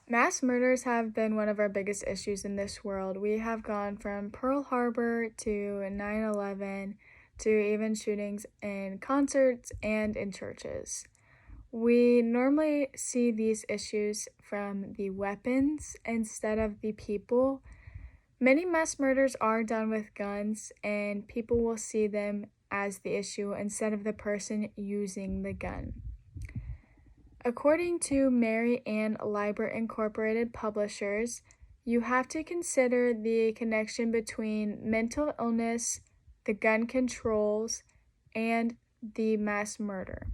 Mass murders have been one of our biggest issues in this world. We have gone from Pearl Harbor to 9/11 to even shootings in concerts and in churches. We normally see these issues from the weapons instead of the people. Many mass murders are done with guns, and people will see them as the issue instead of the person using the gun. According to Mary Ann Lambert Incorporated Publishers, you have to consider the connection between mental illness, the gun controls, and the mass murder.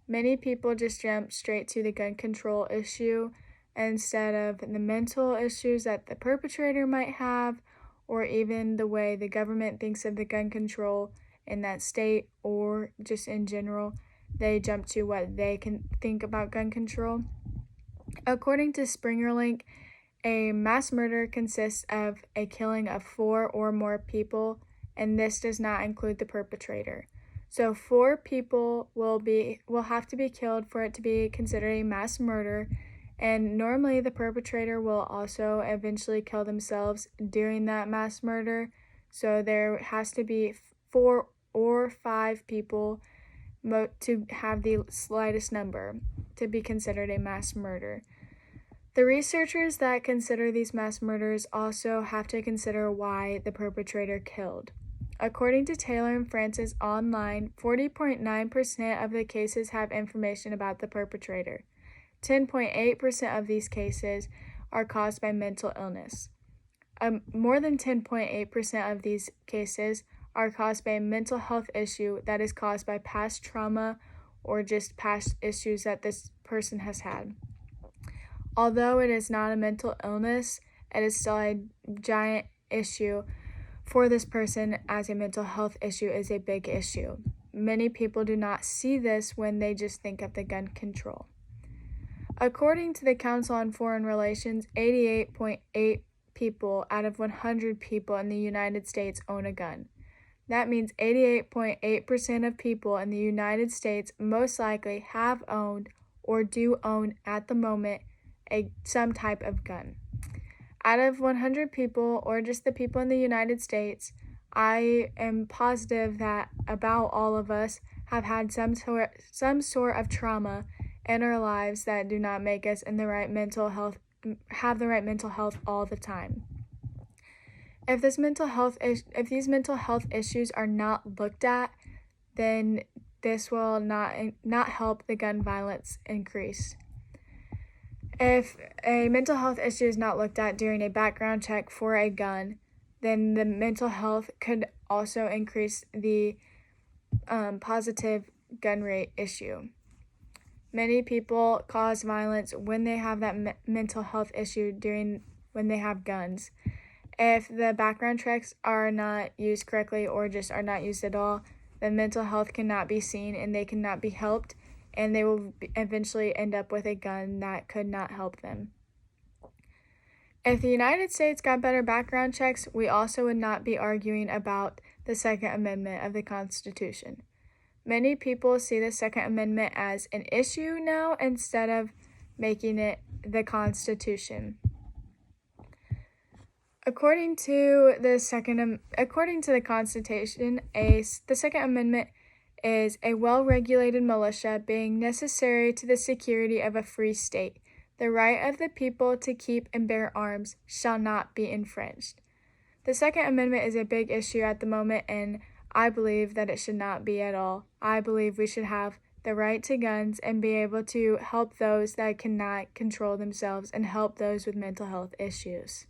Many people just jump straight to the gun control issue instead of the mental issues that the perpetrator might have, or even the way the government thinks of the gun control in that state, or just in general. They jump to what they can think about gun control. According to SpringerLink, a mass murder consists of a killing of 4 or more people, and this does not include the perpetrator. So 4 people will have to be killed for it to be considered a mass murder, and normally the perpetrator will also eventually kill themselves during that mass murder. So there has to be 4 or 5 people to have the slightest number to be considered a mass murder. The researchers that consider these mass murders also have to consider why the perpetrator killed. According to Taylor and Francis online, 40.9% of the cases have information about the perpetrator. 10.8% of these cases are caused by mental illness. More than 10.8% of these cases are caused by a mental health issue that is caused by past trauma or just past issues that this person has had. Although it is not a mental illness, it is still a giant issue for this person, as a mental health issue is a big issue. Many people do not see this when they just think of the gun control. According to the Council on Foreign Relations, 88.8 people out of 100 people in the United States own a gun. That means 88.8% of people in the United States most likely have owned or do own at the moment some type of gun. Out of 100 people, or just the people in the United States, I am positive that about all of us have had some sort of trauma in our lives that do not make us in the right mental health, have the right mental health all the time. If these mental health issues are not looked at, then this will not help the gun violence increase. If a mental health issue is not looked at during a background check for a gun, then the mental health could also increase the positive gun rate issue. Many people cause violence when they have that mental health issue when they have guns. If the background checks are not used correctly or just are not used at all, then mental health cannot be seen and they cannot be helped, and they will eventually end up with a gun that could not help them. If the United States got better background checks, we also would not be arguing about the Second Amendment of the Constitution. Many people see the Second Amendment as an issue now instead of making it the Constitution. According to the Constitution, the Second Amendment is a well-regulated militia being necessary to the security of a free state. The right of the people to keep and bear arms shall not be infringed. The Second Amendment is a big issue at the moment, and I believe that it should not be at all. I believe we should have the right to guns and be able to help those that cannot control themselves and help those with mental health issues.